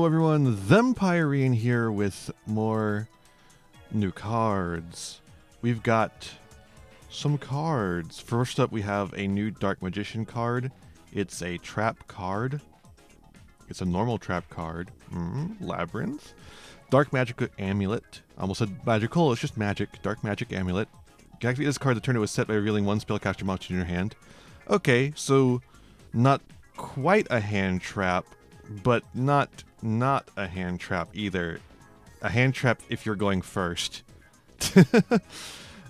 everyone, Thempire here with more new cards. We've got some cards. First up, we have a new Dark Magician card. It's a trap card. It's a normal trap card. Labyrinth. Dark Magic Amulet. I almost said magical, it's just magic. Dark Magic Amulet. You can activate this card to turn it was set by revealing one spellcaster monster in your hand. Okay, so not quite a hand trap, but not a hand trap either. A hand trap if you're going first. When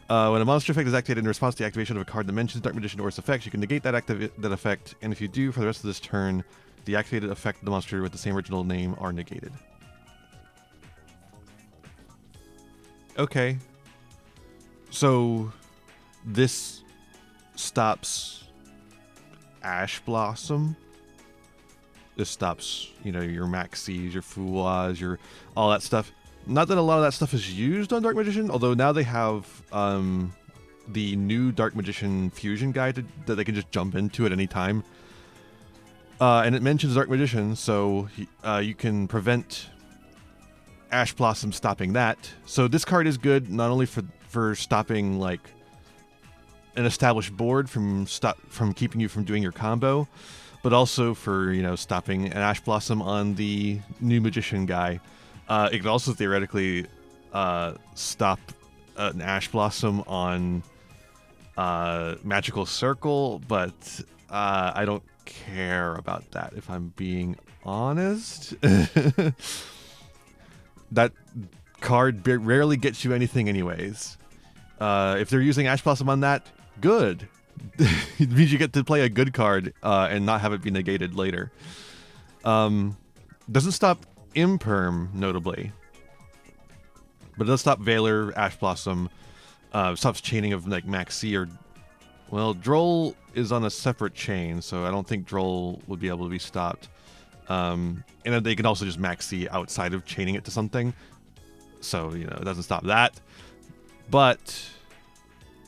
a monster effect is activated in response to the activation of a card that mentions Dark Magician or its effects, you can negate that effect, and if you do, for the rest of this turn, the activated effect of the monster with the same original name are negated. Okay. So, this stops Ash Blossom. This stops, you know, your Maxies, your Fuwas, your all that stuff. Not that a lot of that stuff is used on Dark Magician, although now they have the new Dark Magician fusion guide that they can just jump into at any time. And it mentions Dark Magician, so you can prevent Ash Blossom stopping that. So this card is good not only for stopping like an established board from keeping you from doing your combo, but also for, you know, stopping an Ash Blossom on the new Magician guy. It could also theoretically stop an Ash Blossom on Magical Circle, but I don't care about that, if I'm being honest. That card rarely gets you anything anyways. If they're using Ash Blossom on that, good. It means you get to play a good card and not have it be negated later. Doesn't stop Imperm, notably. But it does stop Veiler, Ash Blossom, stops chaining of like Maxi or... Well, Droll is on a separate chain, so I don't think Droll would be able to be stopped. And then they can also just Maxi outside of chaining it to something. So, you know, it doesn't stop that. But,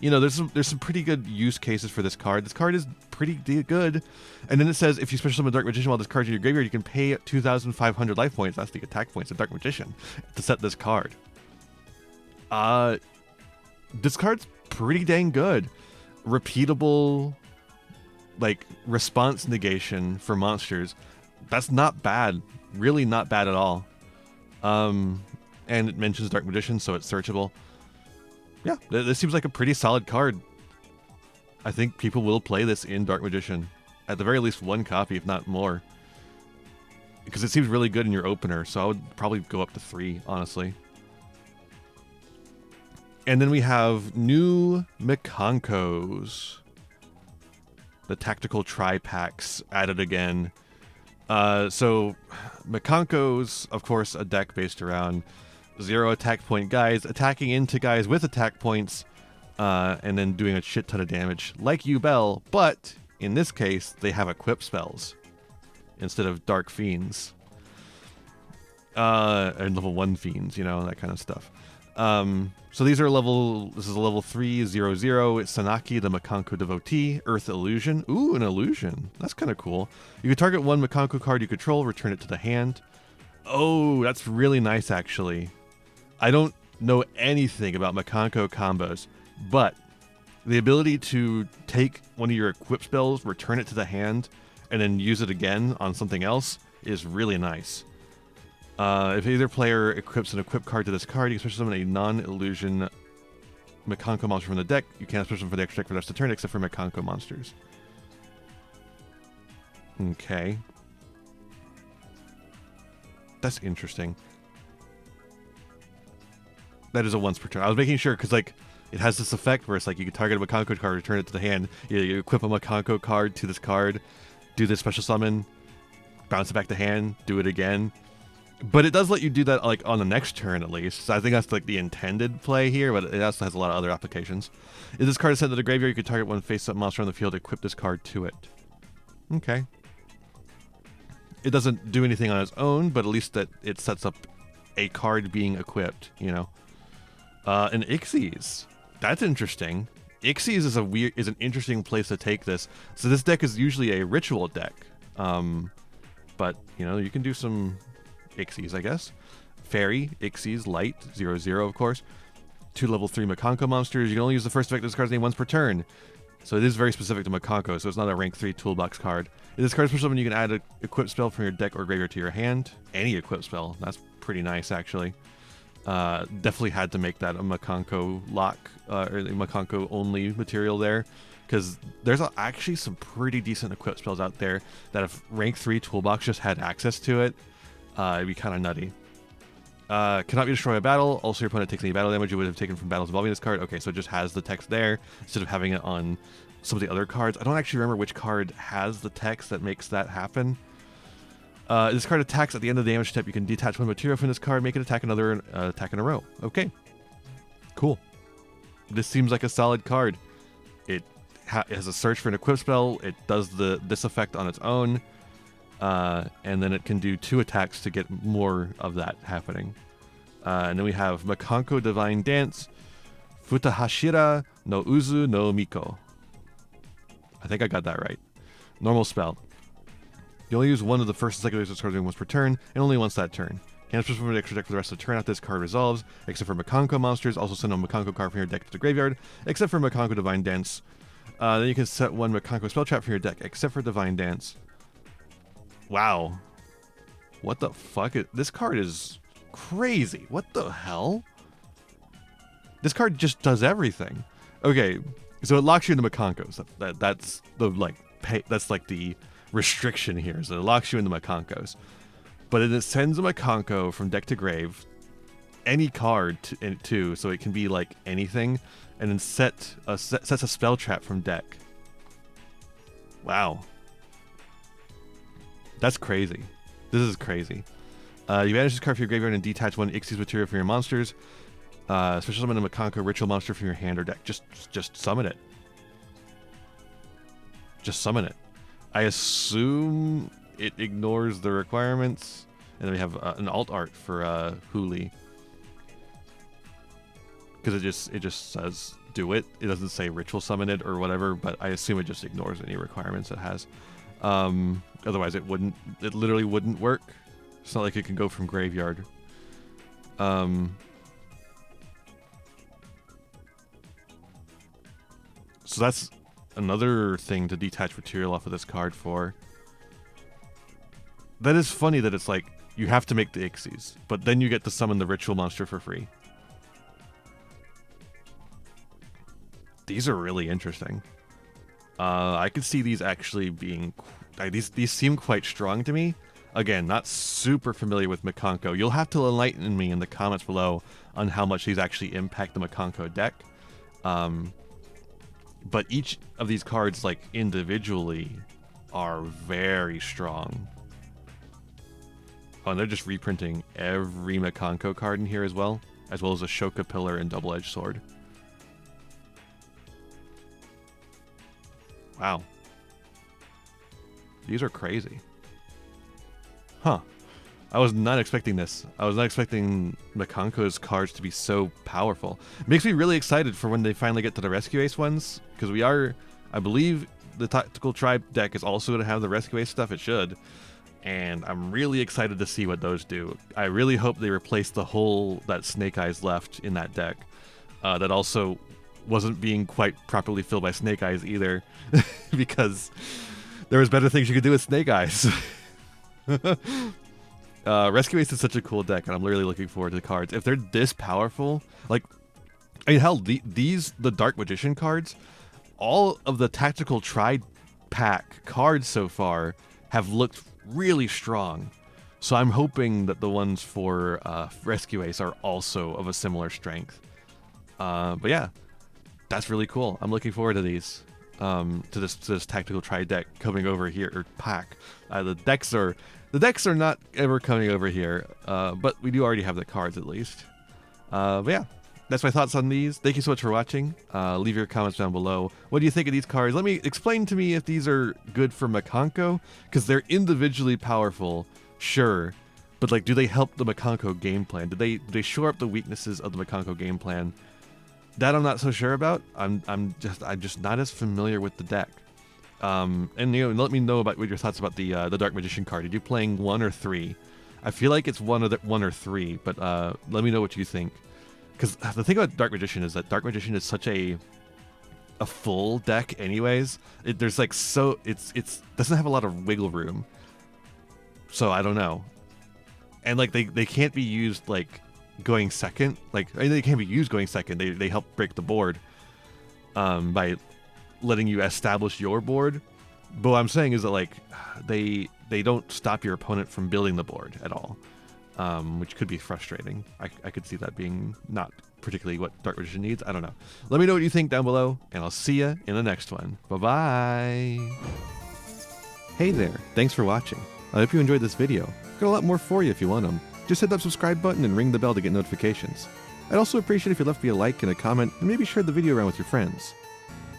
you know, there's some pretty good use cases for this card. This card is pretty good. And then it says, if you special summon Dark Magician while this card's in your graveyard, you can pay 2,500 life points, that's the attack points of Dark Magician, to set this card. This card's pretty dang good. Repeatable, like, response negation for monsters. That's not bad. Really not bad at all. And it mentions Dark Magician, so it's searchable. Yeah, this seems like a pretty solid card. I think people will play this in Dark Magician. At the very least one copy, if not more. Because it seems really good in your opener, so I would probably go up to 3, honestly. And then we have new Mikankos. The tactical tri-packs added again. So Mikanko's, of course, a deck based around 0 attack point guys, attacking into guys with attack points, and then doing a shit ton of damage, like Yubel, but in this case, they have equip spells instead of Dark Fiends. And level 1 Fiends, you know, that kind of stuff. So these are this is a level 3, 0/0. It's Sanaki, the Mikanko Devotee, Earth Illusion. Ooh, an illusion. That's kind of cool. You can target one Mikanko card you control, return it to the hand. Oh, that's really nice, actually. I don't know anything about Mikanko combos, but the ability to take one of your equip spells, return it to the hand, and then use it again on something else is really nice. If either player equips an equip card to this card, you can special summon a non-illusion Mikanko monster from the deck. You can't special summon for the extra deck for the rest of the turn, except for Mikanko monsters. Okay. That's interesting. That is a once per turn. I was making sure, because, like, it has this effect where it's like you can target a Mikanko card, return it to the hand. You equip a Mikanko card to this card, do this special summon, bounce it back to hand, do it again. But it does let you do that, like, on the next turn, at least. So I think that's, like, the intended play here, but it also has a lot of other applications. If this card is sent to the graveyard, you can target one face-up monster on the field, equip this card to it. Okay. It doesn't do anything on its own, but at least that it sets up a card being equipped, you know. And Ixies. That's interesting. Ixies is an interesting place to take this. So this deck is usually a ritual deck. But, you know, you can do some Ixies, I guess. Fairy, Ixies, Light, 0/0, of course. 2 level 3 Mikanko monsters. You can only use the first effect of this card's name once per turn. So it is very specific to Mikanko, so it's not a rank 3 toolbox card. If this card is special summon, you can add an equipped spell from your deck or graveyard to your hand. Any equipped spell. That's pretty nice, actually. Definitely had to make that a Mikanko lock, or a Mikanko only material there. Because there's actually some pretty decent equipped spells out there that if rank 3 toolbox just had access to it, it'd be kind of nutty. Cannot be destroyed by battle. Also, your opponent takes any battle damage you would have taken from battles involving this card. Okay, so it just has the text there instead of having it on some of the other cards. I don't actually remember which card has the text that makes that happen. This card attacks at the end of the damage step. You can detach one material from this card, make it attack another attack in a row. Okay, cool. This seems like a solid card. It has a search for an equipped spell. It does this effect on its own. And then it can do 2 attacks to get more of that happening. And then we have Mikanko Divine Dance, Futahashira no Uzu no Miko. I think I got that right. Normal spell. You only use one of the first and second cards once per turn, and only once that turn. Can't switch from an extra deck for the rest of the turn after this card resolves, except for Mikanko monsters. Also send a Mikanko card from your deck to the graveyard, except for Mikanko Divine Dance. Then you can set 1 Mikanko spell trap from your deck, except for Divine Dance. Wow. What the fuck? This card is crazy. What the hell? This card just does everything. Okay, so it locks you into Mikankos. That's the that's like the restriction here. So it locks you into Mikankos. But it sends a Mikanko from deck to grave, any card too, so it can be like anything, and then sets a spell trap from deck. Wow. That's crazy. This is crazy. You banish this card from your graveyard and detach 1 Ixies material from your monsters. Special summon a Mikanko ritual monster from your hand or deck. Just summon it. Just summon it. I assume it ignores the requirements. And then we have an alt art for Huli. Because it just says do it. It doesn't say ritual summon it or whatever, but I assume it just ignores any requirements it has. Otherwise it literally wouldn't work. It's not like it can go from graveyard. So that's another thing to detach material off of this card for. That is funny that it's like, you have to make the Ixies, but then you get to summon the ritual monster for free. These are really interesting. I could see these actually being... These seem quite strong to me. Again, not super familiar with Mikanko. You'll have to enlighten me in the comments below on how much these actually impact the Mikanko deck. But each of these cards, like, individually are very strong. Oh, and they're just reprinting every Mikanko card in here as well as a Shoka Pillar and Double-Edged Sword. Wow. These are crazy. Huh. I was not expecting this. I was not expecting Mikanko's cards to be so powerful. It makes me really excited for when they finally get to the Rescue Ace ones, because we are, I believe the Tactical Tribe deck is also going to have the Rescue Ace stuff. It should. And I'm really excited to see what those do. I really hope they replace the hole that Snake Eyes left in that deck. That also wasn't being quite properly filled by Snake Eyes either, because there was better things you could do with Snake Eyes. Rescue Ace is such a cool deck, and I'm really looking forward to the cards. If they're this powerful, like, I mean, hell, the Dark Magician cards, all of the Tactical Tri-Pack cards so far have looked really strong. So I'm hoping that the ones for Rescue Ace are also of a similar strength. But yeah, that's really cool. I'm looking forward to these. To this Tactical Tri deck coming over here, or pack. The decks are not ever coming over here, but we do already have the cards at least. But yeah, that's my thoughts on these. Thank you so much for watching. Leave your comments down below. What do you think of these cards? Explain to me if these are good for Mikanko, because they're individually powerful, sure, but like, do they help the Mikanko game plan? Do they shore up the weaknesses of the Mikanko game plan? That I'm not so sure about. I'm just not as familiar with the deck. And let me know about what your thoughts about the Dark Magician card. Are you playing 1 or 3? I feel like it's one or three, but let me know what you think. Because the thing about Dark Magician is that Dark Magician is such a full deck anyways. There's like it's doesn't have a lot of wiggle room. So I don't know. And like they can't be used like going second. Like I mean, they can't be used going second. They help break the board by letting you establish your board. But what I'm saying is that like they don't stop your opponent from building the board at all, which could be frustrating. I could see that being not particularly what Dark Magician needs. I don't know. Let me know what you think down below, and I'll see you in the next one. Bye-bye. Hey there. Thanks for watching. I hope you enjoyed this video. Got a lot more for you if you want them. Just hit that subscribe button and ring the bell to get notifications. I'd also appreciate if you left me a like and a comment, and maybe shared the video around with your friends.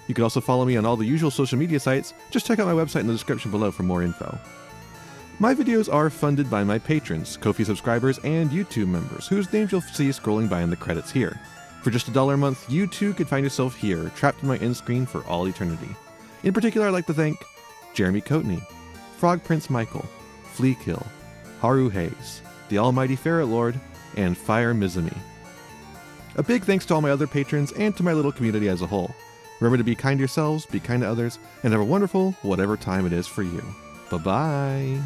You can also follow me on all the usual social media sites. Just check out my website in the description below for more info. My videos are funded by my patrons, Ko-fi subscribers, and YouTube members, whose names you'll see scrolling by in the credits here. For just $1 a month, you too could find yourself here, trapped in my end screen for all eternity. In particular, I'd like to thank Jeremy Coatney, Frog Prince Michael, Fleakill, Haru Hayes, the Almighty Ferret Lord, and Fire Mizumi. A big thanks to all my other patrons and to my little community as a whole. Remember to be kind to yourselves, be kind to others, and have a wonderful whatever time it is for you. Bye-bye.